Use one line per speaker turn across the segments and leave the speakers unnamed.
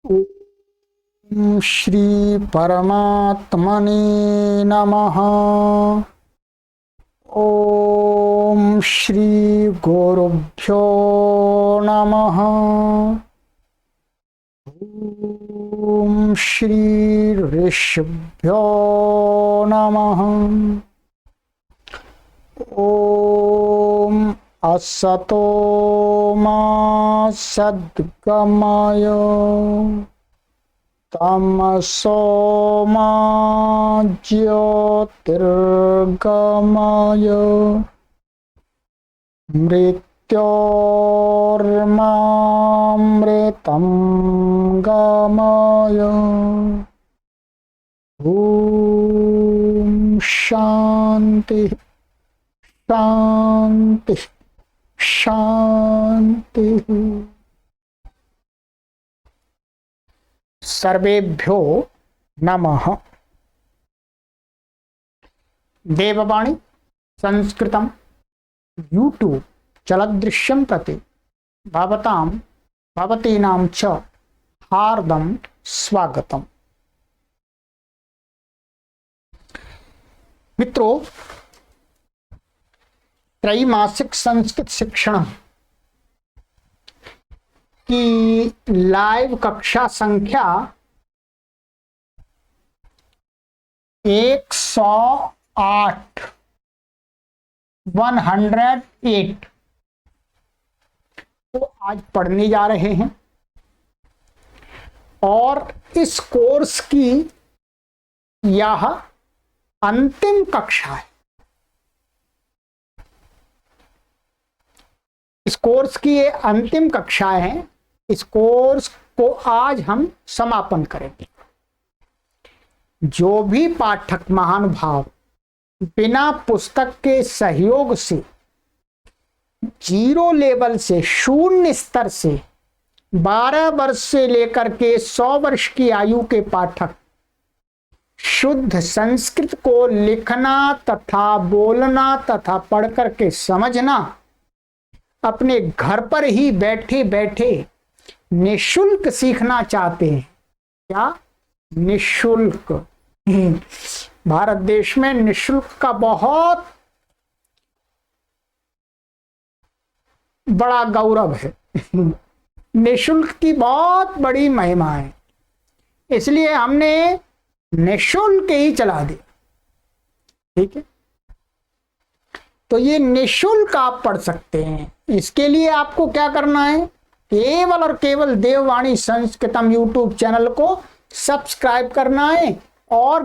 ओम श्री परमात्मने नमः। ओम श्री गुरुभ्यो नमः। ओम श्री ऋषिभ्यो नमः। ओम असतो मा सद्गमय तमसो मा ज्योतिर्गमय मृत्योर्मामृतं गमय। ओम शांति शांति शांति। सर्वेभ्यो नमः। देववाणी संस्कृतम यूट्यूब चलदृश्यं प्रति भवतां भवतीनां च हार्दं स्वागतम्। मित्रों, त्रैमासिक संस्कृत शिक्षण की लाइव कक्षा संख्या 108 को आज पढ़ने जा रहे हैं और इस कोर्स की यह अंतिम कक्षा है। इस कोर्स की ये अंतिम कक्षाएं हैं। इस कोर्स को आज हम समापन करेंगे। जो भी पाठक महानुभाव बिना पुस्तक के सहयोग से जीरो लेवल से, शून्य स्तर से 12 वर्ष से लेकर के 100 वर्ष की आयु के पाठक शुद्ध संस्कृत को लिखना तथा बोलना तथा पढ़ करके समझना अपने घर पर ही बैठे बैठे निशुल्क सीखना चाहते हैं। क्या? निशुल्क। भारत देश में निशुल्क का बहुत बड़ा गौरव है। निशुल्क की बहुत बड़ी महिमा है, इसलिए हमने निशुल्क ही चला दिया। ठीक है, तो ये निशुल्क आप पढ़ सकते हैं। इसके लिए आपको क्या करना है? केवल और केवल देववाणी संस्कृतम यूट्यूब चैनल को सब्सक्राइब करना है और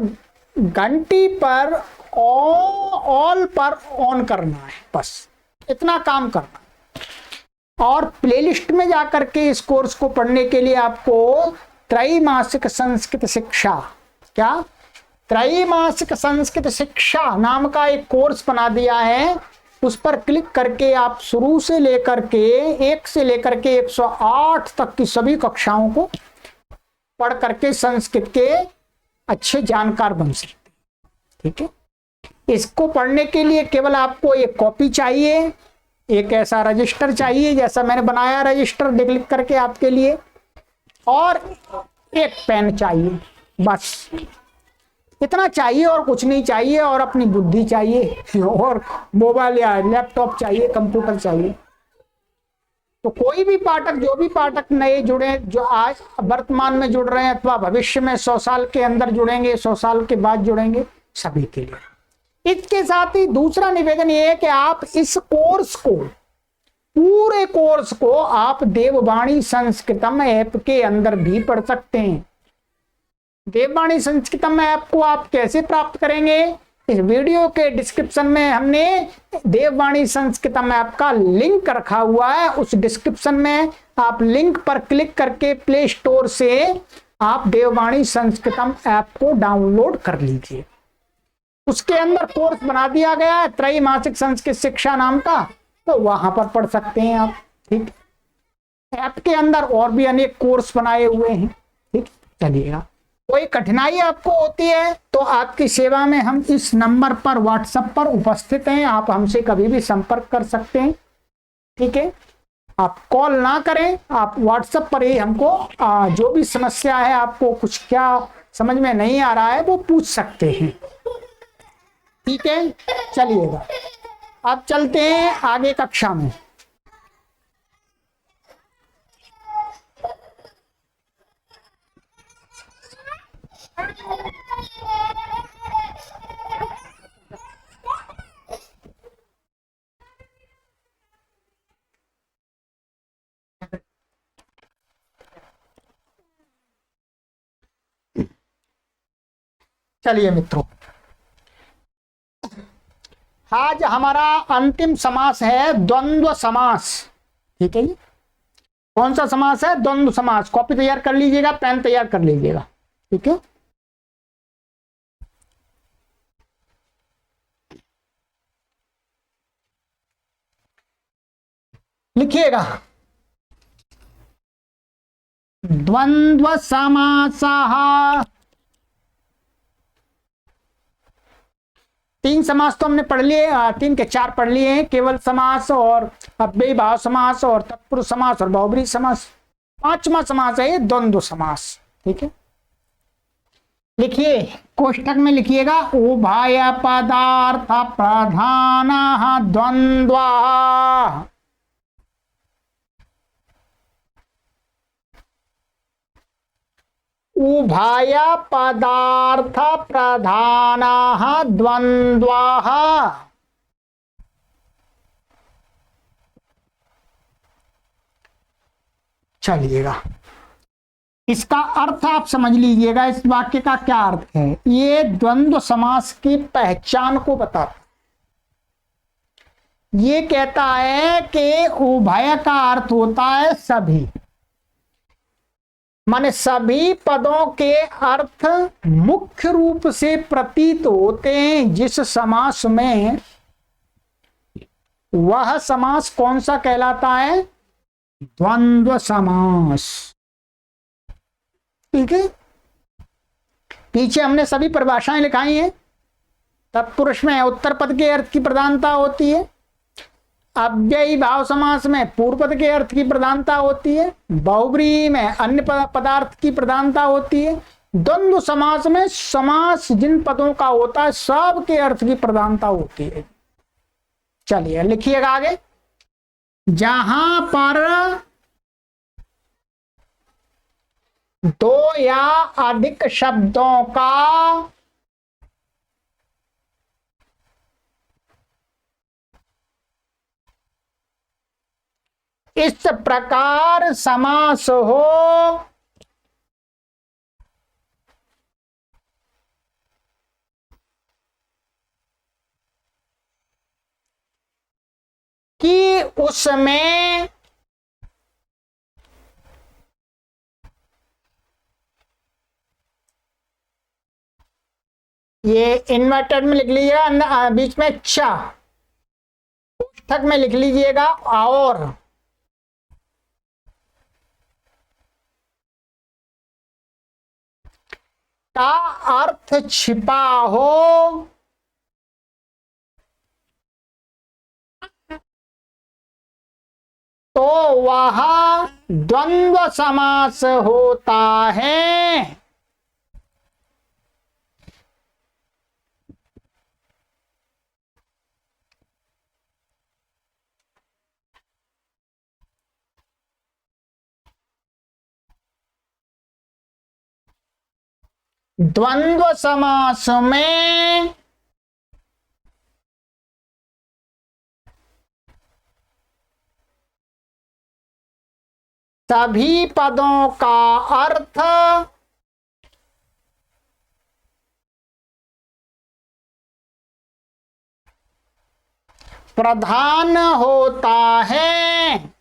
घंटी पर ऑल पर ऑन करना है। बस इतना काम करना है। और प्लेलिस्ट में जाकर के इस कोर्स को पढ़ने के लिए आपको त्रैमासिक संस्कृत शिक्षा, क्या त्रैमासिक संस्कृत शिक्षा नाम का एक कोर्स बना दिया है। उस पर क्लिक करके आप शुरू से लेकर के 1 से लेकर के 108 तक की सभी कक्षाओं को पढ़ करके संस्कृत के अच्छे जानकार बन सकते हैं। ठीक है, इसको पढ़ने के लिए केवल आपको एक कॉपी चाहिए, एक ऐसा रजिस्टर चाहिए जैसा मैंने बनाया रजिस्टर लिख करके आपके लिए, और एक पेन चाहिए। बस इतना चाहिए और कुछ नहीं चाहिए। और अपनी बुद्धि चाहिए और मोबाइल या लैपटॉप चाहिए, कंप्यूटर चाहिए। तो कोई भी पाठक, जो भी पाठक नए जुड़े, जो आज वर्तमान में जुड़ रहे हैं अथवा भविष्य में 100 साल के अंदर जुड़ेंगे, 100 साल के बाद जुड़ेंगे, सभी के लिए। इसके साथ ही दूसरा निवेदन ये है कि आप इस कोर्स को, पूरे कोर्स को आप देववाणी संस्कृतम ऐप के अंदर भी पढ़ सकते हैं। देववाणी संस्कृतम ऐप को आप कैसे प्राप्त करेंगे? इस वीडियो के डिस्क्रिप्शन में हमने देववाणी संस्कृतम ऐप का लिंक रखा हुआ है। उस डिस्क्रिप्शन में आप लिंक पर क्लिक करके प्ले स्टोर से आप देववाणी संस्कृतम ऐप को डाउनलोड कर लीजिए। उसके अंदर कोर्स बना दिया गया है त्रैमासिक संस्कृत शिक्षा नाम का, तो वहां पर पढ़ सकते हैं आप। ठीक, ऐप के अंदर और भी अनेक कोर्स बनाए हुए हैं। ठीक, चलिएगा। कोई कठिनाई आपको होती है तो आपकी सेवा में हम इस नंबर पर व्हाट्सएप पर उपस्थित हैं। आप हमसे कभी भी संपर्क कर सकते हैं। ठीक है, आप कॉल ना करें, आप व्हाट्सएप पर ही हमको जो भी समस्या है, आपको कुछ क्या समझ में नहीं आ रहा है वो पूछ सकते हैं। ठीक है, चलिएगा अब चलते हैं आगे कक्षा में। चलिए मित्रों, आज हमारा अंतिम समास है द्वंद्व समास। ठीक है जी, कौन सा समास है? द्वंद्व समास। कॉपी तैयार कर लीजिएगा, पेन तैयार कर लीजिएगा। ठीक है, लिखिएगा। द्वंद्व समासः। तीन समास तो हमने पढ़ लिए, तीन के चार पढ़ लिए हैं, केवल समास और अव्ययी भाव समास और तत्पुरुष समास और बहुब्रीहि समास। पांचवा समास है ये द्वंद्व समास। ठीक है, लिखिए, कोष्टक में लिखिएगा, उभय पदार्थ प्रधान द्वंद्व। उभय पदार्थ प्रधान द्वंद्व। चलिएगा, इसका अर्थ आप समझ लीजिएगा, इस वाक्य का क्या अर्थ है। ये द्वंद्व समास की पहचान को बताता, ये कहता है कि उभय का अर्थ होता है सभी, माने सभी पदों के अर्थ मुख्य रूप से प्रतीत होते हैं जिस समास में, वह समास कौन सा कहलाता है? द्वंद्व समास। ठीक है, पीछे हमने सभी परिभाषाएं लिखाई हैं। तत्पुरुष में उत्तर पद के अर्थ की प्रधानता होती है, अव्ययी भाव समास में पूर्व पद के अर्थ की प्रधानता होती है, बहुब्रीहि में अन्य पदार्थ की प्रधानता होती है, द्वंद्व समास में समास जिन पदों का होता है सब के अर्थ की प्रधानता होती है। चलिए लिखिएगा आगे। जहां पर दो या अधिक शब्दों का इस प्रकार समास हो, कि उसमें ये इन्वर्टेड में लिख लीजिएगा, बीच में च, पुस्तक में लिख लीजिएगा और का अर्थ छिपा हो, तो वह द्वंद्व समास होता है। द्वंद्व समास में सभी पदों का अर्थ प्रधान होता है।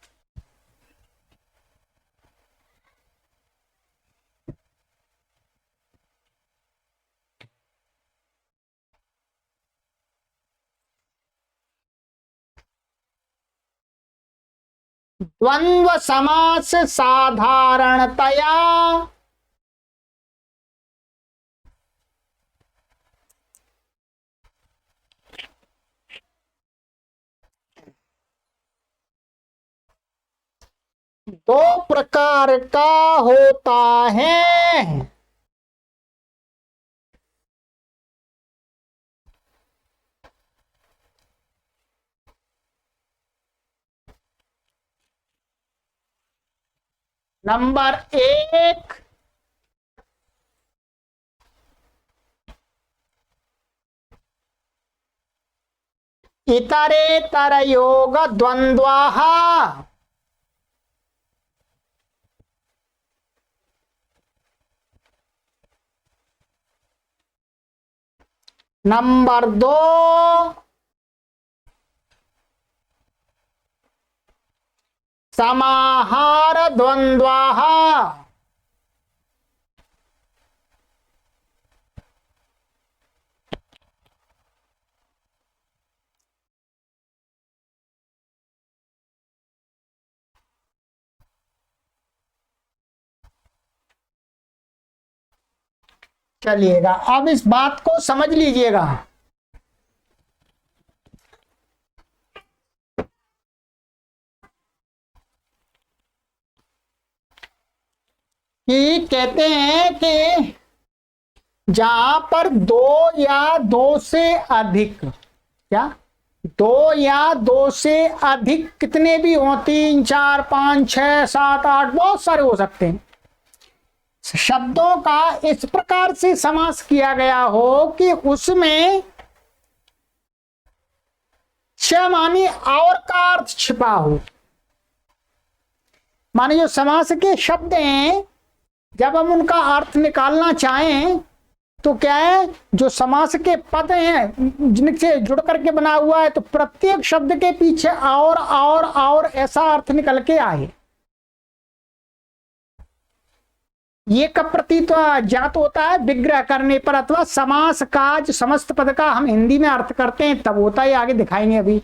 द्वंद्व समास साधारणतया प्रकार का होता है। नंबर 1, इतरेतरयोग द्वंद्वाः। नंबर 2, समाहार द्वंद्वाः। चलिएगा, अब इस बात को समझ लीजिएगा कि कहते हैं कि जहां पर दो या दो से अधिक, क्या दो या दो से अधिक कितने भी हो, 3 4 5 6 7 8, बहुत सारे हो सकते हैं, शब्दों का इस प्रकार से समास किया गया हो कि उसमें च माने और का अर्थ छिपा हो। माने जो समास के शब्द हैं, जब हम उनका अर्थ निकालना चाहें तो क्या है, जो समास के पद हैं जिनसे जुड़ करके बना हुआ है, तो प्रत्येक शब्द के पीछे और ऐसा अर्थ निकल के आए। ये कब प्रतीत ज्ञात होता है, विग्रह करने पर अथवा समास का जो समस्त पद का हम हिंदी में अर्थ करते हैं तब होता है, आगे दिखाएंगे अभी।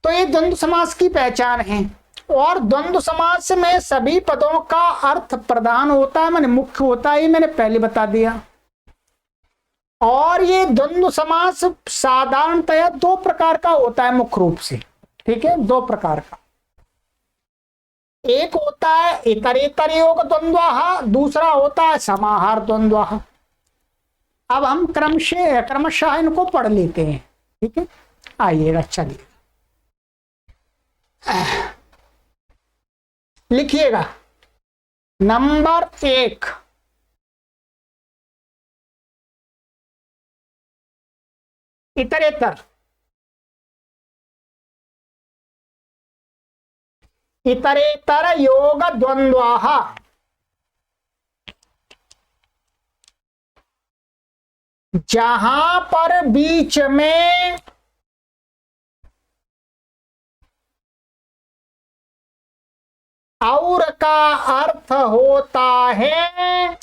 तो ये द्वंद्व समास की पहचान है। और द्वंद्व समास में सभी पदों का अर्थ प्रधान होता है, मैंने मुख्य होता है, मैंने पहले बता दिया। और ये द्वंद्व समास साधारणतया दो प्रकार का होता है मुख्य रूप से, ठीक है, दो प्रकार का। एक होता है इतरेतरयोग द्वंद्वः, दूसरा होता है समाहार द्वंद्वः। अब हम क्रमशः इनको पढ़ लेते हैं, ठीक है, आइएगा, चलिए लिखिएगा। नंबर 1, इतरेतर। इतरेतर योग द्वंद्वाः, जहां पर बीच में और का अर्थ होता है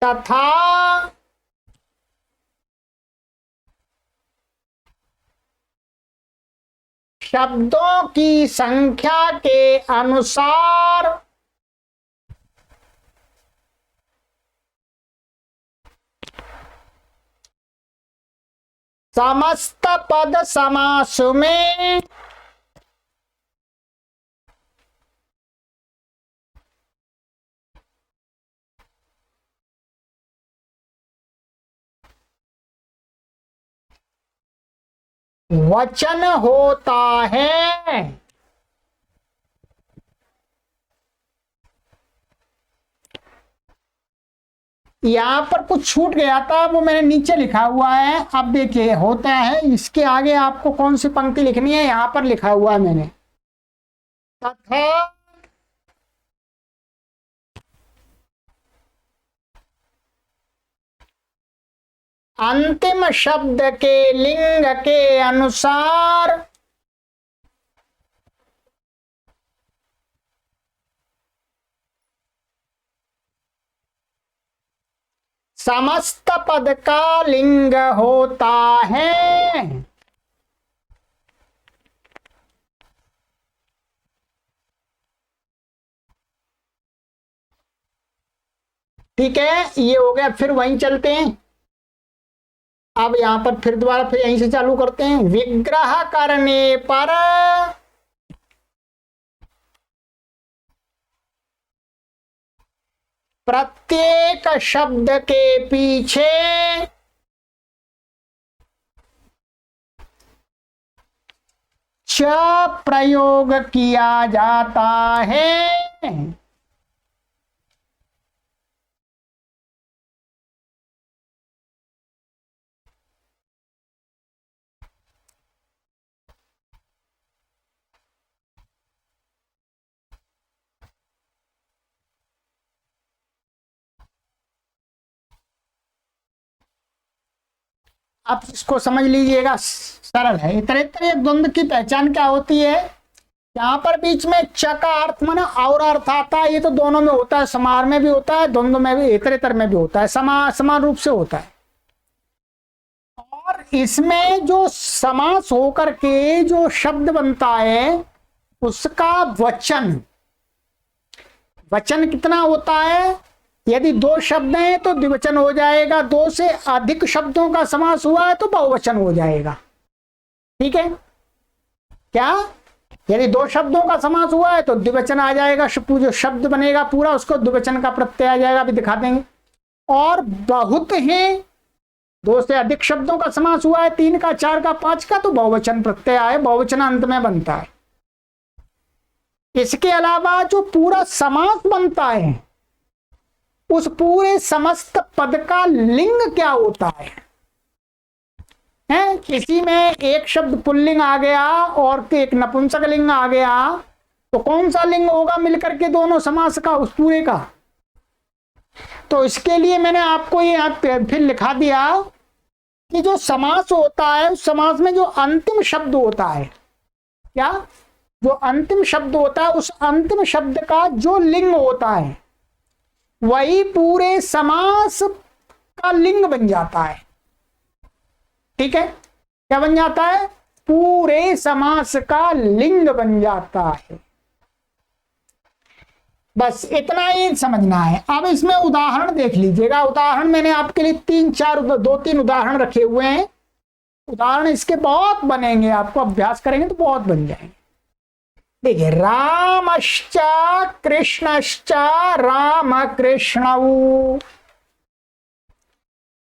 तथा शब्दों की संख्या के अनुसार समस्त पद समास में वचन होता है। यहां पर कुछ छूट गया था, वो मैंने नीचे लिखा हुआ है। अब देखिए होता है, इसके आगे आपको कौन सी पंक्ति लिखनी है, यहां पर लिखा हुआ है मैंने, तथा अंतिम शब्द के लिंग के अनुसार समस्त पद का लिंग होता है। ठीक है, ये हो गया। फिर वहीं चलते हैं, अब यहां पर फिर दोबारा फिर यहीं से चालू करते हैं। विग्रह करने पर प्रत्येक शब्द के पीछे च प्रयोग किया जाता है। आप इसको समझ लीजिएगा, सरल है। इतरेतर द्वंद्व की पहचान क्या होती है? यहाँ पर बीच में च का अर्थ माना और अर्थ आता है। ये तो दोनों में होता है, समार में भी होता है, द्वंद्व में भी, इतरेतर में भी होता है, समान रूप से होता है। और इसमें जो समास होकर के जो शब्द बनता है उसका वचन कितना होता है? यदि दो शब्द हैं तो द्विवचन हो जाएगा, दो से अधिक शब्दों का समास हुआ है तो बहुवचन हो जाएगा। ठीक है क्या? यदि दो शब्दों का समास हुआ है तो द्विवचन आ जाएगा, जो शब्द बनेगा पूरा उसको द्विवचन का प्रत्यय आ जाएगा, अभी दिखा देंगे। और बहुत हैं, दो से अधिक शब्दों का समास हुआ है, 3 का, 4 का, 5 का, तो बहुवचन प्रत्यय आए, बहुवचन अंत में बनता है। इसके अलावा जो पूरा समास बनता है उस पूरे समस्त पद का लिंग क्या होता है? किसी में एक शब्द पुल्लिंग आ गया और एक नपुंसक लिंग आ गया तो कौन सा लिंग होगा मिलकर के दोनों समास का, उस पूरे का? तो इसके लिए मैंने आपको ये फिर लिखा दिया कि जो समास होता है उस समास में जो अंतिम शब्द होता है, क्या जो अंतिम शब्द होता है उस अंतिम शब्द का जो लिंग होता है वही पूरे समास का लिंग बन जाता है। ठीक है, क्या बन जाता है? पूरे समास का लिंग बन जाता है। बस इतना ही समझना है। अब इसमें उदाहरण देख लीजिएगा। उदाहरण मैंने आपके लिए 2-3 उदाहरण रखे हुए हैं। उदाहरण इसके बहुत बनेंगे, आपको अभ्यास करेंगे तो बहुत बन जाएंगे। देखिए, रामश्च कृष्णश्च राम कृष्णौ।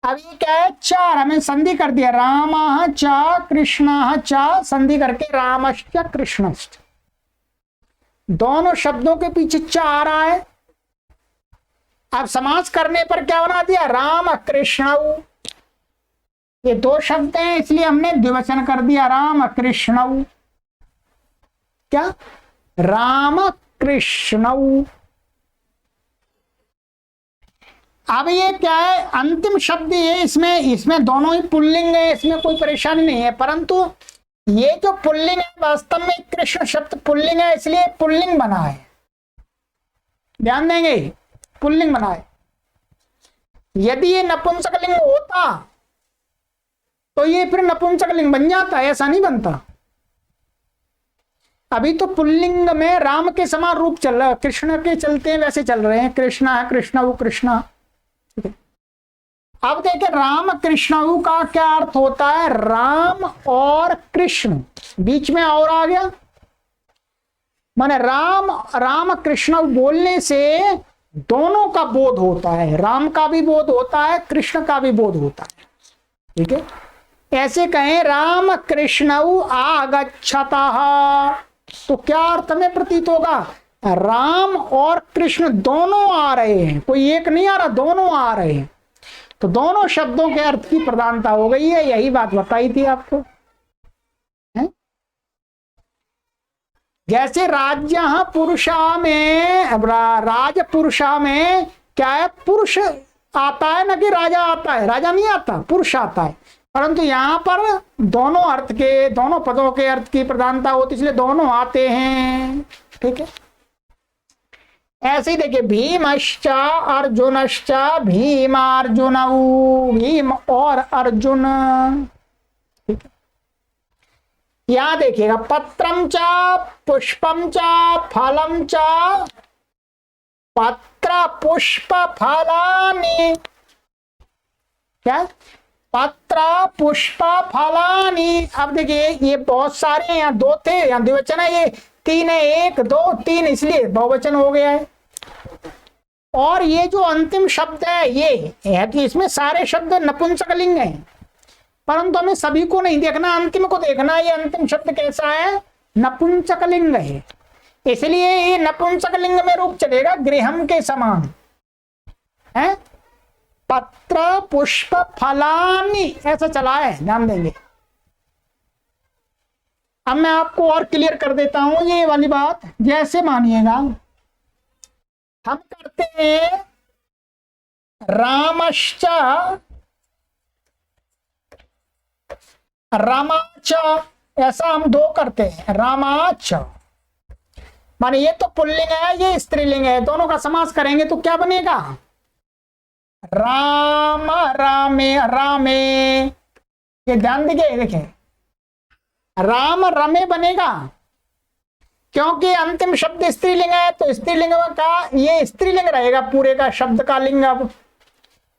अभी क्या है? 4 हमें संधि कर दिया, राम च कृष्ण च, संधि करके रामश्च कृष्णश्च। दोनों शब्दों के पीछे च आ रहा है। अब समास करने पर क्या बना दिया? राम कृष्णौ। ये 2 शब्द हैं इसलिए हमने द्विवचन कर दिया, राम कृष्णौ। क्या? राम कृष्णौ। अब ये क्या है? अंतिम शब्द ये इसमें दोनों ही पुल्लिंग है, इसमें कोई परेशानी नहीं है। परंतु ये जो पुल्लिंग है वास्तव में कृष्ण शब्द पुल्लिंग है, इसलिए पुल्लिंग बना है। ध्यान देंगे, पुल्लिंग बना है। यदि ये नपुंसक लिंग होता तो ये फिर नपुंसक लिंग बन जाता, ऐसा नहीं बनता। अभी तो पुल्लिंग में राम के समान रूप चल रहा है, कृष्ण के चलते हैं वैसे चल रहे हैं, कृष्णा है, कृष्ण वो कृष्णा। अब देखिए, राम कृष्ण का क्या अर्थ होता है? राम और कृष्ण, बीच में और आ गया, माने राम कृष्ण बोलने से दोनों का बोध होता है, राम का भी बोध होता है, कृष्ण का भी बोध होता है। ठीक है, ऐसे कहें राम कृष्ण आगच्छतः, तो क्या अर्थ में प्रतीत होगा? राम और कृष्ण दोनों आ रहे हैं, कोई एक नहीं आ रहा, दोनों आ रहे हैं। तो दोनों शब्दों के अर्थ की प्रधानता हो गई है, यही बात बताई थी आपको। है? जैसे राज्य पुरुषा में, राज पुरुषा में क्या है? पुरुष आता है ना कि राजा आता है? राजा नहीं आता, पुरुष आता है। परंतु यहां पर दोनों अर्थ के, दोनों पदों के अर्थ की प्रधानता होती, इसलिए दोनों आते हैं। ठीक है, ऐसे ही देखिए, भीमश्च अर्जुनश्च भीमार्जुनौ, भीम और अर्जुन। ठीक है, यहां देखिएगा, पत्रम च पुष्पम च फलम च, पत्र पुष्प फलानि। क्या? पत्र पुष्प फलानी। अब देखिए ये बहुत सारे हैं, यहाँ दो थे, यहाँ द्विवचन है, ये तीन है, एक दो तीन, इसलिए बहुवचन हो गया है। और ये जो अंतिम शब्द है ये है, तो इसमें सारे शब्द नपुंसकलिंग हैं, परंतु हमें सभी को नहीं देखना, अंतिम को देखना। ये अंतिम शब्द कैसा है? नपुंसकलिंग है, इसलिए ये नपुंसकलिंग में रूप चलेगा गृहम के समान है। पत्र पुष्प फलानी ऐसा चला है, ध्यान देंगे। अब मैं आपको और क्लियर कर देता हूं ये वाली बात। जैसे मानिएगा हम करते हैं रामश्च रामाच, ऐसा हम दो करते हैं, रामाच। माने ये तो पुल्लिंग है, ये स्त्रीलिंग है, दोनों का समास करेंगे तो क्या बनेगा? राम रामे रामे। ये ध्यान दीजिए, देखें राम रमे बनेगा, क्योंकि अंतिम शब्द स्त्रीलिंग है, तो स्त्रीलिंग का ये स्त्रीलिंग रहेगा पूरे का शब्द का लिंग। अब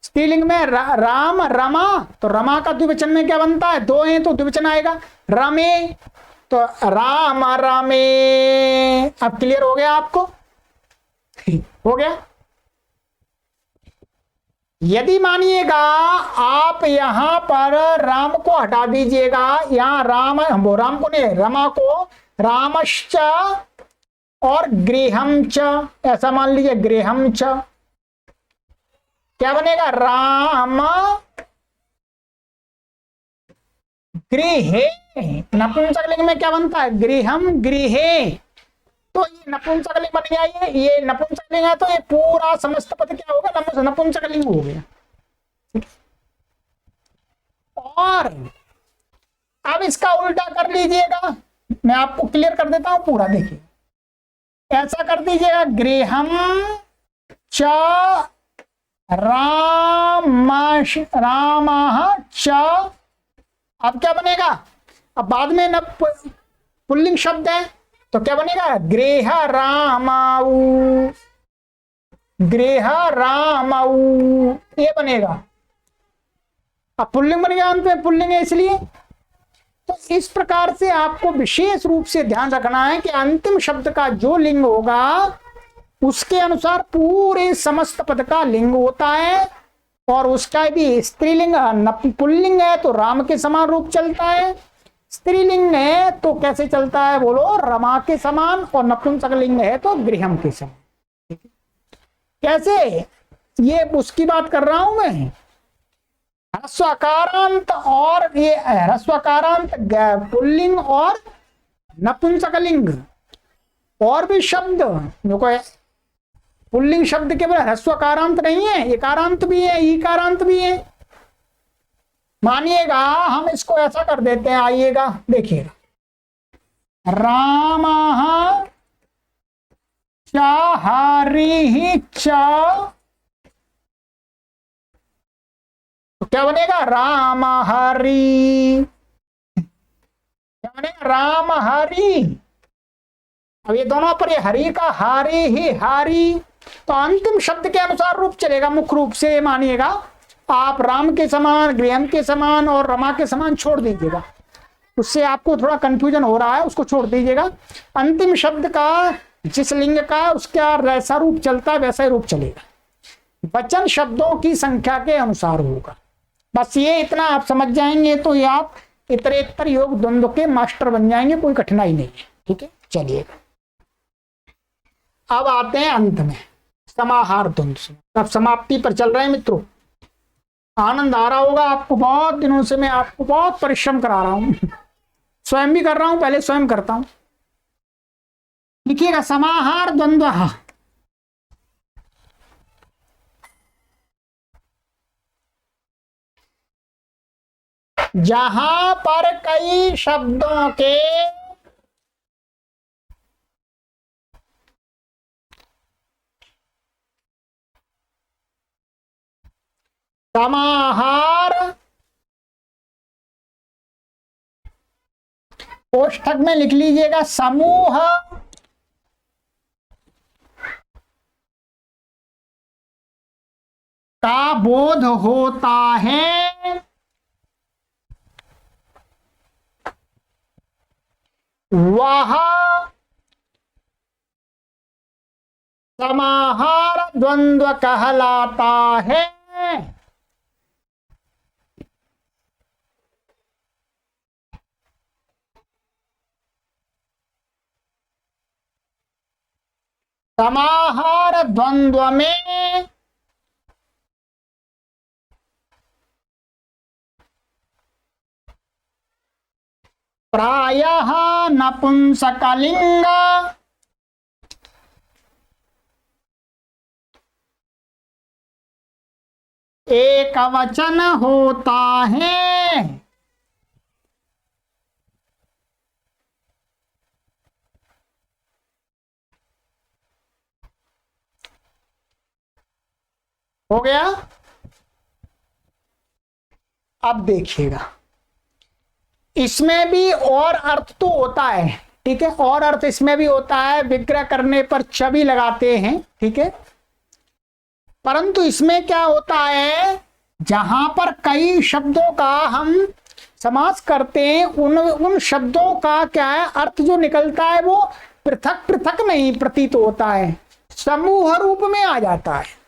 स्त्रीलिंग में राम रमा, तो रमा का द्विवचन में क्या बनता है? दो हैं तो द्विवचन आएगा। रमे तो राम रामे। अब क्लियर हो गया आपको? हो गया। यदि मानिएगा आप यहां पर राम को हटा दीजिएगा, यहां राम को नहीं, रमा को रामश्च और गृहम च, ऐसा मान लीजिए गृहम च, क्या बनेगा? राम गृहे। नपुंसकलिंग में क्या बनता है? गृहम गृहे। तो ये नपुंसकलिंग बन गया, ये नपुंसकलिंग है, तो ये पूरा समस्त पद क्या होगा? नपुंसकलिंग हो गया। और अब इसका उल्टा कर लीजिएगा, मैं आपको क्लियर कर देता हूं पूरा। देखिए ऐसा कर दीजिएगा, गृहम च राम च। अब क्या बनेगा? अब बाद में न पुल्लिंग शब्द है तो क्या बनेगा? गृह रामाऊ, गृह रामाऊ, ये बनेगा। अब पुल्लिंग बन गया, अंत में पुल्लिंग है इसलिए। तो इस प्रकार से आपको विशेष रूप से ध्यान रखना है कि अंतिम शब्द का जो लिंग होगा उसके अनुसार पूरे समस्त पद का लिंग होता है, और उसका भी स्त्रीलिंग पुल्लिंग है तो राम के समान रूप चलता है, स्त्रीलिंग है तो कैसे चलता है बोलो? रमा के समान, और नपुंसकलिंग है तो गृहम के समान। कैसे? ये उसकी बात कर रहा हूं मैं, ह्रस्वकारांत, और ये ह्रस्वकारांत पुल्लिंग और नपुंसकलिंग। और भी शब्द जो कोई पुल्लिंग शब्द केवल ह्रस्वकारांत नहीं है, एकारांत भी है, ईकारांत भी है। मानिएगा हम इसको ऐसा कर देते हैं, आइएगा देखिएगा, राम च हरि च, तो क्या बनेगा? राम हरि। क्या बनेगा? राम हरि। अब ये दोनों पर, ये हरि का हरि ही हरि, तो अंतिम शब्द के अनुसार रूप चलेगा। मुख्य रूप से मानिएगा आप राम के समान, गृहम के समान और रमा के समान छोड़ दीजिएगा, उससे आपको थोड़ा कंफ्यूजन हो रहा है, उसको छोड़ दीजिएगा। अंतिम शब्द का जिस लिंग का उसका जैसा रूप चलता है वैसा ही रूप चलेगा, वचन शब्दों की संख्या के अनुसार होगा। बस ये इतना आप समझ जाएंगे तो ये आप इतरेतर योग द्वंद्व के मास्टर बन जाएंगे, कोई कठिनाई नहीं है। ठीक है, चलिए अब आते हैं अंत में, समाहार द्वंद्व। अब समाप्ति पर चल रहे हैं मित्रों। आनंद आ रहा होगा आपको, बहुत दिनों से मैं आपको बहुत परिश्रम करा रहा हूं, स्वयं भी कर रहा हूं, पहले स्वयं करता हूं। लिखिएगा समाहार द्वंद्व। जहां पर कई शब्दों के समाहार कोष्ठक में लिख लीजिएगा समूह का बोध होता है, वह समाहार द्वंद्व कहलाता है। समाहार द्वंद्व में प्रायः नपुंसकलिंग एक वचन होता है। हो गया। अब देखिएगा, इसमें भी और अर्थ तो होता है, ठीक है, और अर्थ इसमें भी होता है। विग्रह करने पर च भी लगाते हैं, ठीक है, परंतु इसमें क्या होता है, जहां पर कई शब्दों का हम समास करते हैं, उन शब्दों का क्या है, अर्थ जो निकलता है वो पृथक पृथक नहीं प्रतीत होता है, समूह रूप में आ जाता है।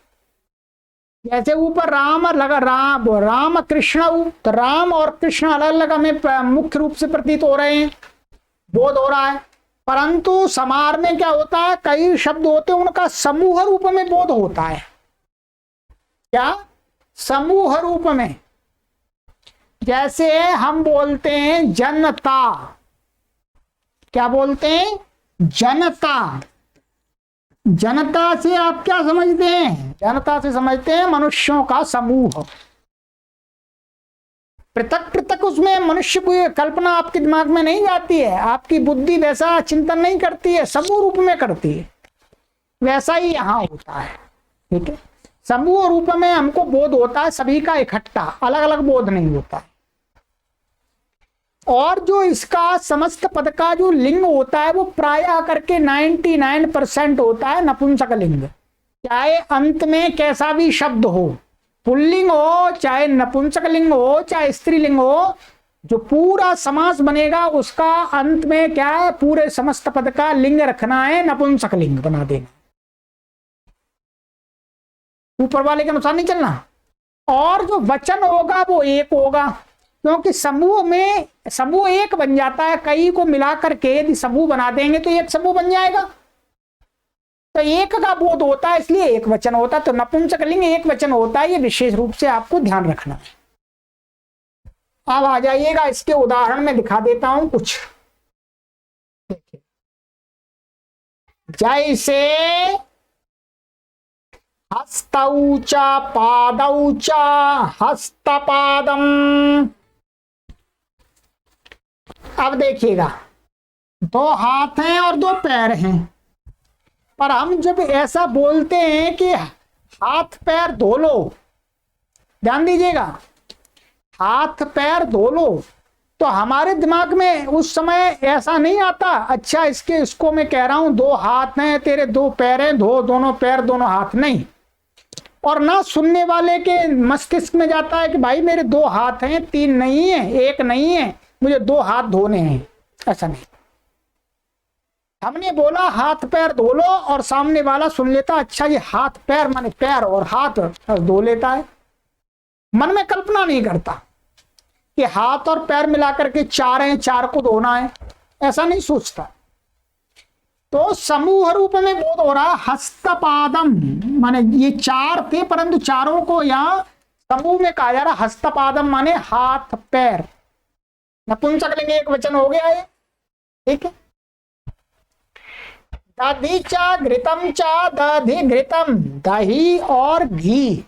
जैसे ऊपर राम लगा, राम कृष्ण, तो राम और कृष्ण अलग अलग हमें मुख्य रूप से प्रतीत हो रहे हैं, बोध हो रहा है, परंतु समार में क्या होता है, कई शब्द होते हैं उनका समूह रूप में बोध होता है। क्या? समूह रूप में। जैसे हम बोलते हैं जनता, क्या बोलते हैं? जनता। जनता से आप क्या समझते हैं? जनता से समझते हैं मनुष्यों का समूह। पृथक पृथक उसमें मनुष्य की कल्पना आपके दिमाग में नहीं जाती है, आपकी बुद्धि वैसा चिंतन नहीं करती है, समूह रूप में करती है। वैसा ही यहां होता है, ठीक है। समूह रूप में हमको बोध होता है सभी का इकट्ठा, अलग अलग बोध नहीं होता है। और जो इसका समस्त पद का जो लिंग होता है वो प्रायः करके 99% होता है नपुंसक लिंग। चाहे अंत में कैसा भी शब्द हो, पुल्लिंग हो चाहे नपुंसक लिंग हो चाहे स्त्रीलिंग हो, जो पूरा समास बनेगा उसका अंत में क्या है, पूरे समस्त पद का लिंग रखना है, नपुंसक लिंग बना देना, ऊपर वाले के अनुसार नहीं चलना। और जो वचन होगा वो एक होगा, क्योंकि समूह में समूह एक बन जाता है, कई को मिलाकर के यदि समूह बना देंगे तो एक समूह बन जाएगा, तो एक का बोध होता है, इसलिए एक वचन होता है। तो नपुंसक लिंग एक वचन होता है, ये विशेष रूप से आपको ध्यान रखना है। अब आ जाइएगा, इसके उदाहरण में दिखा देता हूं कुछ। जैसे हस्तौचा पादौचा हस्तपादम। अब देखिएगा, दो हाथ हैं और दो पैर हैं, पर हम जब ऐसा बोलते हैं कि हाथ पैर धो लो, ध्यान दीजिएगा, हाथ पैर धो लो, तो हमारे दिमाग में उस समय ऐसा नहीं आता, अच्छा इसको मैं कह रहा हूं दो हाथ हैं तेरे, दो पैर हैं, धो दोनों पैर दोनों हाथ, नहीं। और ना सुनने वाले के मस्तिष्क में जाता है कि भाई मेरे दो हाथ हैं, तीन नहीं है, एक नहीं है, मुझे दो हाथ धोने हैं, ऐसा नहीं। हमने बोला हाथ पैर धो लो और सामने वाला सुन लेता, अच्छा ये हाथ पैर माने पैर और हाथ धो लेता है, मन में कल्पना नहीं करता कि हाथ और पैर मिलाकर के चार हैं, चार को धोना है, ऐसा नहीं सोचता। तो समूह रूप में बोध हो रहा, हस्तपादम माने ये चार थे परंतु चारों को यहाँ समूह में कहा जा रहा, हस्तपादम माने हाथ पैर, नपुंसक लिंग एक वचन हो गया है, ठीक है। दधि चा घृतम चा, दधि घृतम, दही और घी,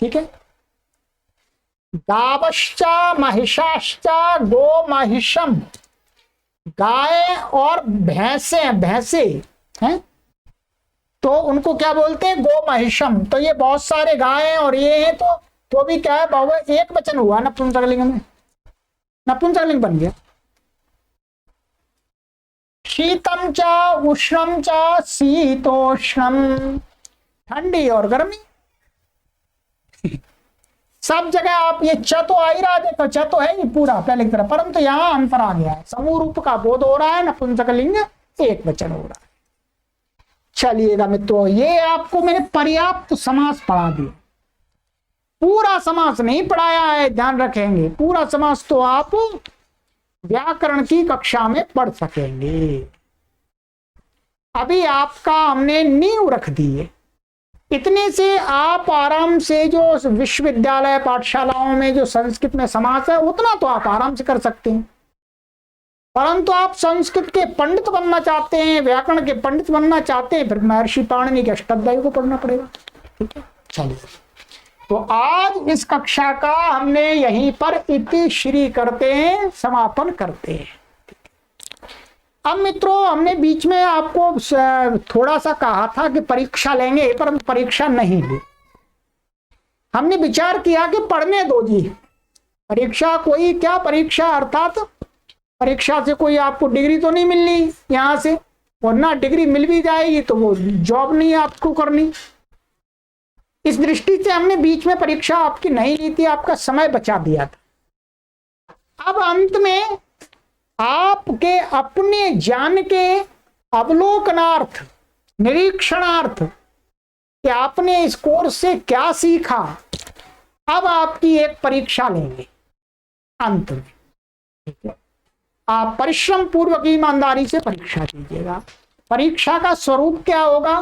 ठीक है। गावश्चा महिषाश्चा गो महिषम, गाय और भैंसे, भैंसे हैं तो उनको क्या बोलते हैं, गो महिषम। तो ये बहुत सारे गाय और ये हैं, तो भी क्या है बाबा, एक वचन हुआ नपुंसक लिंग में, नपुंसक लिंग बन गया। शीतम चा उष्णम चा, शीतोष्णम, ठंडी और गर्मी। सब जगह आप ये च तो आ ही रहा, देखो च तो है नहीं पूरा पहले की तरह, परंतु यहाँ अंतर आ गया है, समूह रूप का बोध हो रहा है, नपुंसकलिंग एक वचन हो रहा है। चलिएगा मित्रों, ये आपको मैंने पर्याप्त समास पढ़ा दिया, पूरा समास नहीं पढ़ाया है, ध्यान रखेंगे। पूरा समास तो आप व्याकरण की कक्षा में पढ़ सकेंगे। अभी आपका हमने नींव रख दी है, इतने से आप आराम से जो विश्वविद्यालय पाठशालाओं में जो संस्कृत में समास है उतना तो आप आराम से कर सकते हैं, परंतु आप संस्कृत के पंडित बनना चाहते हैं, व्याकरण के पंडित बनना चाहते हैं, फिर महर्षि पाणिनि के अष्टाध्यायी को पढ़ना पड़ेगा। ठीक है, चलिए तो आज इस कक्षा का हमने यहीं पर इति श्री करते हैं, समापन करते हैं। अब मित्रों, हमने बीच में आपको थोड़ा सा कहा था कि परीक्षा लेंगे, पर हम परीक्षा नहीं ली। हमने विचार किया कि पढ़ने दो जी, परीक्षा कोई क्या परीक्षा, अर्थात परीक्षा से कोई आपको डिग्री तो नहीं मिलनी यहां से, और ना डिग्री मिल भी जाएगी तो वो जॉब नहीं आपको करनी। इस दृष्टि से हमने बीच में परीक्षा आपकी नहीं ली थी, आपका समय बचा दिया था। अब अंत में आपके अपने ज्ञान के अवलोकनार्थ, निरीक्षणार्थ कि आपने इस कोर्स से क्या सीखा, अब आपकी एक परीक्षा लेंगे अंत में। ठीक है, आप परिश्रम पूर्वक ईमानदारी से परीक्षा दीजिएगा। परीक्षा का स्वरूप क्या होगा?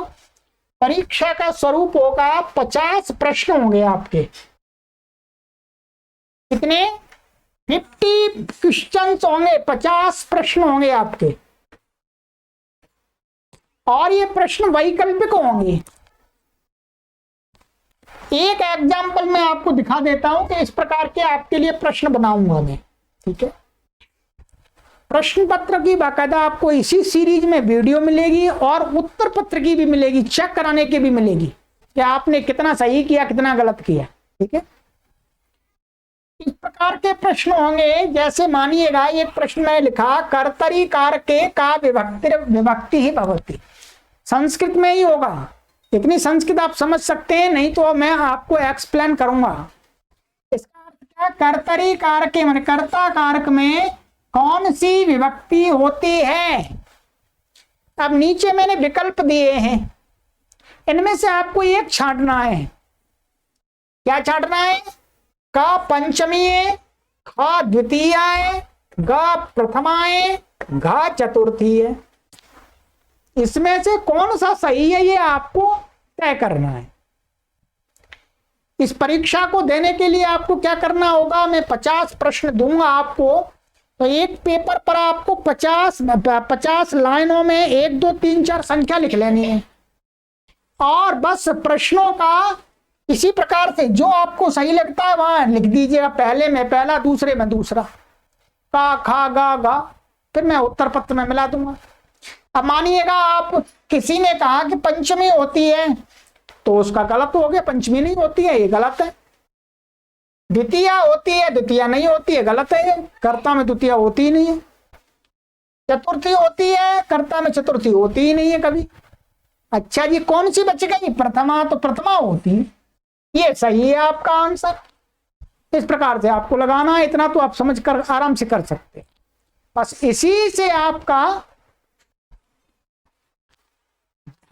परीक्षा का स्वरूप होगा 50 प्रश्न होंगे आपके। कितने? 50 क्वेश्चंस होंगे, 50 प्रश्न होंगे आपके, और ये प्रश्न वैकल्पिक होंगे। एक एग्जाम्पल मैं आपको दिखा देता हूं कि इस प्रकार के आपके लिए प्रश्न बनाऊंगा मैं। ठीक है, प्रश्न पत्र की बाकायदा आपको इसी सीरीज में वीडियो मिलेगी और उत्तर पत्र की भी मिलेगी, चेक कराने की भी मिलेगी कि आपने कितना सही किया, कितना गलत किया। ठीक है, इस प्रकार के प्रश्न होंगे। जैसे मानिएगा एक प्रश्न में लिखा, कर्तरी कारके का विभक्ति ही भवति। संस्कृत में ही होगा, इतनी संस्कृत आप समझ सकते हैं, नहीं तो मैं आपको एक्सप्लेन करूंगा। इसका अर्थ क्या? कर्तरी कारके माने कर्ता कारक में कौन सी विभक्ति होती है। अब नीचे मैंने विकल्प दिए हैं, इनमें से आपको एक छांटना है। क्या छांटना है? का पंचमी है, ख द्वितीय है, ग प्रथमा है, घ चतुर्थी है। इसमें से कौन सा सही है ये आपको तय करना है। इस परीक्षा को देने के लिए आपको क्या करना होगा? मैं 50 प्रश्न दूंगा आपको, तो एक पेपर पर आपको 50 लाइनों में 1 2 3 4 संख्या लिख लेनी है, और बस प्रश्नों का इसी प्रकार से जो आपको सही लगता है वहां लिख दीजिएगा। पहले में पहला, दूसरे में दूसरा, का खा गा गा, फिर मैं उत्तर पत्र में मिला दूंगा। अब मानिएगा आप किसी ने कहा कि पंचमी होती है, तो उसका गलत हो गया, पंचमी नहीं होती है, ये गलत है। द्वितीय होती है, द्वितीय नहीं होती है, गलत है, कर्ता में द्वितीय होती ही नहीं है। चतुर्थी होती है, कर्ता में चतुर्थी होती ही नहीं है कभी। अच्छा जी, कौन सी बच गई? प्रथमा, तो प्रथमा होती है, ये सही है आपका आंसर। इस प्रकार से आपको लगाना है, इतना तो आप समझ कर आराम से कर सकते। बस इसी से आपका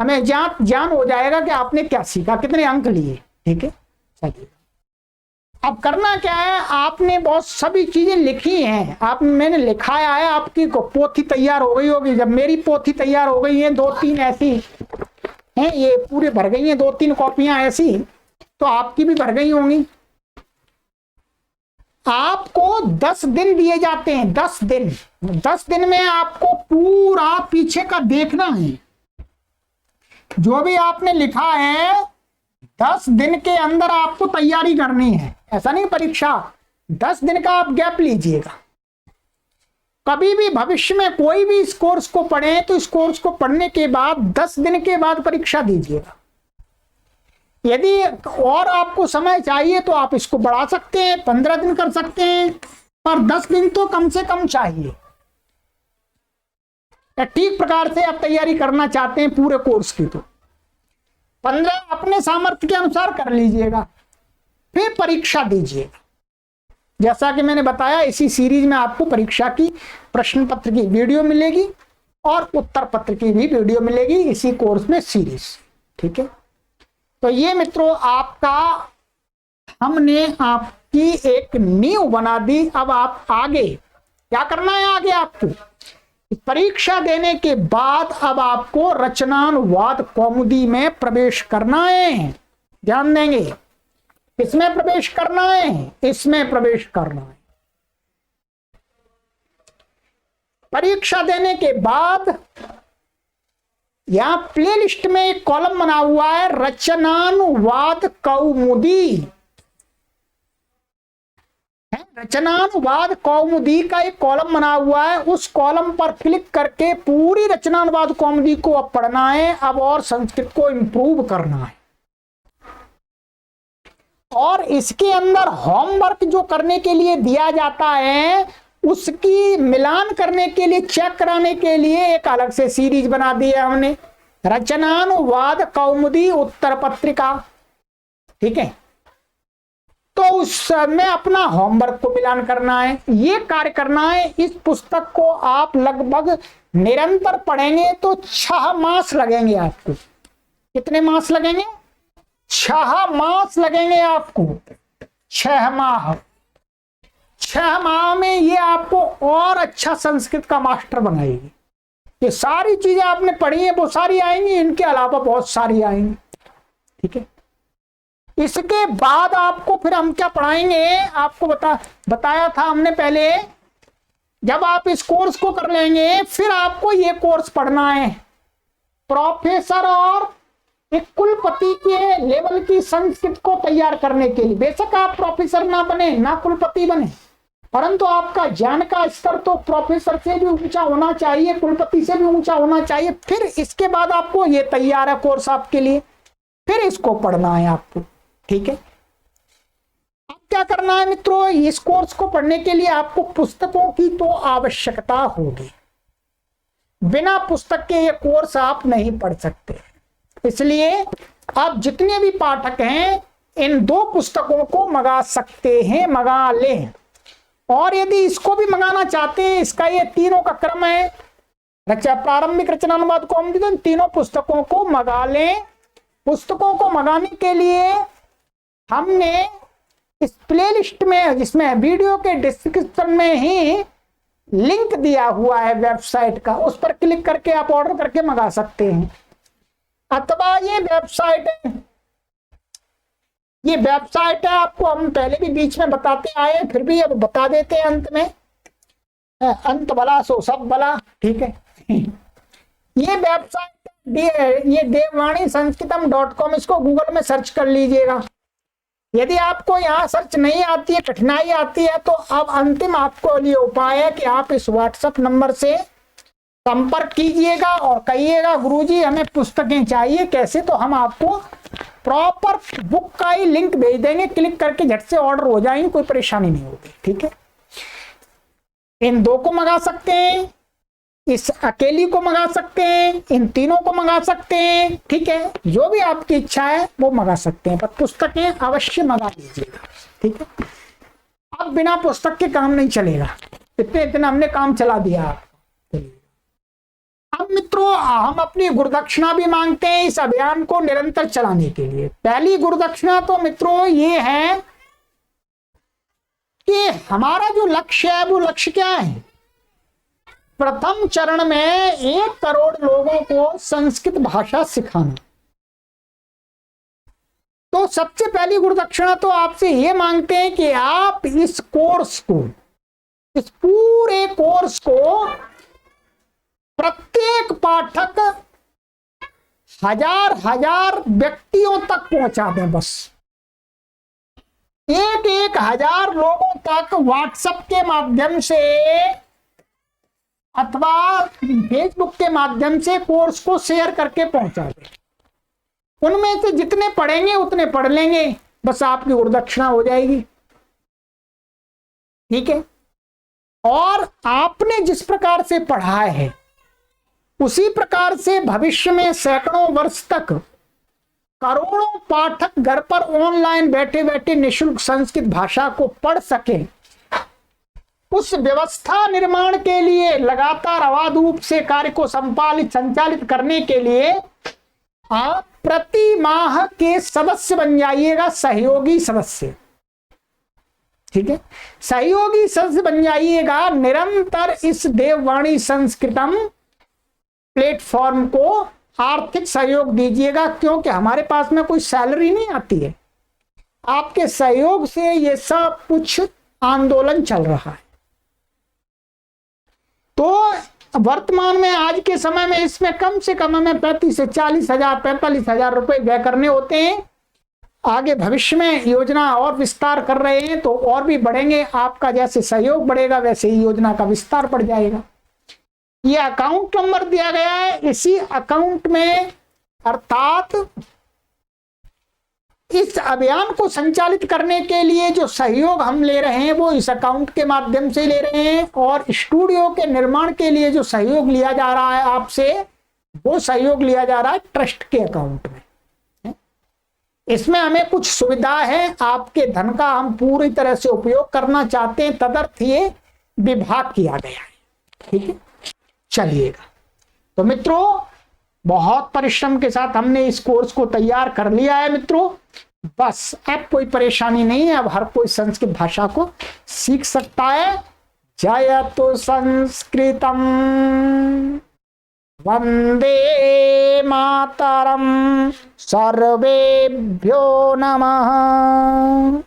हमें ज्ञान हो जाएगा कि आपने क्या सीखा, कितने अंक लिए। ठीक है, चलिए अब करना क्या है, आपने बहुत सभी चीजें लिखी हैं, मैंने लिखाया है, आपकी पोथी तैयार हो गई होगी। जब मेरी पोथी तैयार हो गई है, 2-3 ऐसी हैं, ये पूरे भर गई हैं, 2-3 कॉपियां ऐसी, तो आपकी भी भर गई होंगी। आपको 10 दिन दिए जाते हैं, 10 दिन। 10 दिन में आपको पूरा पीछे का देखना है, जो भी आपने लिखा है 10 दिन के अंदर आपको तैयारी करनी है। ऐसा नहीं परीक्षा 10 दिन का आप गैप लीजिएगा। कभी भी भविष्य में कोई भी इस कोर्स को पढ़े तो इस कोर्स को पढ़ने के बाद 10 दिन के बाद परीक्षा दीजिएगा। यदि और आपको समय चाहिए तो आप इसको बढ़ा सकते हैं, 15 दिन कर सकते हैं, पर 10 दिन तो कम से कम चाहिए। ठीक प्रकार से आप तैयारी करना चाहते हैं पूरे कोर्स की, तो 15 अपने सामर्थ्य के अनुसार कर लीजिएगा। फिर परीक्षा दीजिएगा। जैसा कि मैंने बताया, इसी सीरीज में आपको परीक्षा की प्रश्न पत्र की वीडियो मिलेगी और उत्तर पत्र की भी वीडियो मिलेगी इसी कोर्स में सीरीज। ठीक है, तो ये मित्रों आपका हमने आपकी एक नींव बना दी। अब आप आगे क्या करना है, आगे आपको परीक्षा देने के बाद अब आपको रचनानुवाद कौमुदी में प्रवेश करना है। ध्यान देंगे, किसमें प्रवेश करना है, इसमें प्रवेश करना है। परीक्षा देने के बाद यहां प्लेलिस्ट में एक कॉलम बना हुआ है रचनानुवाद कौमुदी। रचनानुवाद कौमुदी का एक कॉलम बना हुआ है, उस कॉलम पर क्लिक करके पूरी रचनानुवाद कौमुदी को अब पढ़ना है अब, और संस्कृत को इंप्रूव करना है। और इसके अंदर होमवर्क जो करने के लिए दिया जाता है उसकी मिलान करने के लिए, चेक कराने के लिए एक अलग से सीरीज बना दी है हमने, रचनानुवाद कौमुदी उत्तर पत्रिका। ठीक है, तो उसमें अपना होमवर्क को मिलान करना है, ये कार्य करना है। इस पुस्तक को आप लगभग निरंतर पढ़ेंगे तो 6 मास लगेंगे आपको। कितने मास लगेंगे, 6 मास लगेंगे आपको। 6 माह, 6 माह में ये आपको और अच्छा संस्कृत का मास्टर बनाएगी। ये सारी चीजें आपने पढ़ी है वो सारी आएंगी, इनके अलावा बहुत सारी आएंगी। ठीक है, इसके बाद आपको फिर हम क्या पढ़ाएंगे, आपको बताया था हमने पहले, जब आप इस कोर्स को कर लेंगे फिर आपको ये कोर्स पढ़ना है प्रोफेसर और एक कुलपति के लेवल की संस्कृत को तैयार करने के लिए। बेशक आप प्रोफेसर ना बने ना कुलपति बने, परंतु आपका ज्ञान का स्तर तो प्रोफेसर से भी ऊंचा होना चाहिए, कुलपति से भी ऊंचा होना चाहिए। फिर इसके बाद आपको ये तैयार है कोर्स आपके लिए, फिर इसको पढ़ना है आपको। ठीक है, अब क्या करना है मित्रों, इस कोर्स को पढ़ने के लिए आपको पुस्तकों की तो आवश्यकता होगी। बिना पुस्तक के ये कोर्स आप नहीं पढ़ सकते। इसलिए आप जितने भी पाठक हैं इन 2 पुस्तकों को मंगा सकते हैं, मंगा लें। और यदि इसको भी मंगाना चाहते हैं, इसका ये तीनों का क्रम है, प्रारंभिक रचनानुवाद कौमुदी, तो तीनों पुस्तकों को मंगा लें। पुस्तकों को मंगाने के लिए हमने इस प्लेलिस्ट में, जिसमें वीडियो के डिस्क्रिप्शन में ही लिंक दिया हुआ है वेबसाइट का, उस पर क्लिक करके आप ऑर्डर करके मंगा सकते हैं। अथवा ये वेबसाइट है, ये वेबसाइट है, आपको हम पहले भी बीच में बताते आए, फिर भी अब बता देते हैं अंत में, अंत भला सो सब भला। ठीक है, ये वेबसाइट ये देववाणी संस्कृतम.com, इसको गूगल में सर्च कर लीजिएगा। यदि आपको यहाँ सर्च नहीं आती है, कठिनाई आती है, तो अब अंतिम आपको लिए उपाय है कि आप इस व्हाट्सएप नंबर से संपर्क कीजिएगा और कहिएगा गुरुजी हमें पुस्तकें चाहिए, कैसे, तो हम आपको प्रॉपर बुक का ही लिंक भेज देंगे, क्लिक करके झट से ऑर्डर हो जाएंगे, कोई परेशानी नहीं होगी। ठीक है, इन 2 को मंगा सकते हैं, इस अकेली को मंगा सकते हैं, इन तीनों को मंगा सकते हैं। ठीक है, जो भी आपकी इच्छा है वो मंगा सकते हैं, पर पुस्तकें अवश्य मंगा लीजिएगा। ठीक है, अब बिना पुस्तक के काम नहीं चलेगा, इतना हमने काम चला दिया। अब मित्रों हम अपनी गुरुदक्षिणा भी मांगते हैं इस अभियान को निरंतर चलाने के लिए। पहली गुरुदक्षिणा तो मित्रों ये है कि हमारा जो लक्ष्य है वो लक्ष्य क्या है, प्रथम चरण में 1 करोड़ लोगों को संस्कृत भाषा सिखाना। तो सबसे पहली गुरुदक्षिणा तो आपसे ये मांगते हैं कि आप इस कोर्स को, इस पूरे कोर्स को प्रत्येक पाठक 1000 व्यक्तियों तक पहुंचा दें। बस 1000 लोगों तक व्हाट्सएप के माध्यम से अथवा फेसबुक के माध्यम से कोर्स को शेयर करके पहुंचा दें। उनमें से जितने पढ़ेंगे उतने पढ़ लेंगे, बस आपकी गुरुदक्षिणा हो जाएगी। ठीक है, और आपने जिस प्रकार से पढ़ा है उसी प्रकार से भविष्य में सैकड़ों वर्ष तक करोड़ों पाठक घर पर ऑनलाइन बैठे बैठे निःशुल्क संस्कृत भाषा को पढ़ सकें, उस व्यवस्था निर्माण के लिए लगातार अबाध रूप से कार्य को संचालित करने के लिए आप प्रति माह के सदस्य बन जाइएगा, सहयोगी सदस्य। ठीक है, सहयोगी सदस्य बन जाइएगा। निरंतर इस देववाणी संस्कृतम प्लेटफॉर्म को आर्थिक सहयोग दीजिएगा, क्योंकि हमारे पास में कोई सैलरी नहीं आती है। आपके सहयोग से ये सब कुछ आंदोलन चल रहा है। तो वर्तमान में आज के समय में इसमें कम से कम हमें 35 से 40 हजार 45 हजार रुपए व्यय करने होते हैं। आगे भविष्य में योजना और विस्तार कर रहे हैं तो और भी बढ़ेंगे। आपका जैसे सहयोग बढ़ेगा वैसे ही योजना का विस्तार बढ़ जाएगा। ये अकाउंट नंबर दिया गया है, इसी अकाउंट में अर्थात इस अभियान को संचालित करने के लिए जो सहयोग हम ले रहे हैं वो इस अकाउंट के माध्यम से ले रहे हैं, और स्टूडियो के निर्माण के लिए जो सहयोग लिया जा रहा है आपसे, वो सहयोग लिया जा रहा है ट्रस्ट के अकाउंट में। इसमें हमें कुछ सुविधा है, आपके धन का हम पूरी तरह से उपयोग करना चाहते हैं, तदर्थ ये विभाग किया गया है। ठीक है, चलिएगा। तो मित्रों, बहुत परिश्रम के साथ हमने इस कोर्स को तैयार कर लिया है मित्रों। बस अब कोई परेशानी नहीं है, अब हर कोई संस्कृत भाषा को सीख सकता है। जयतु संस्कृतम, वंदे मातरम, सर्वेभ्यो नमः।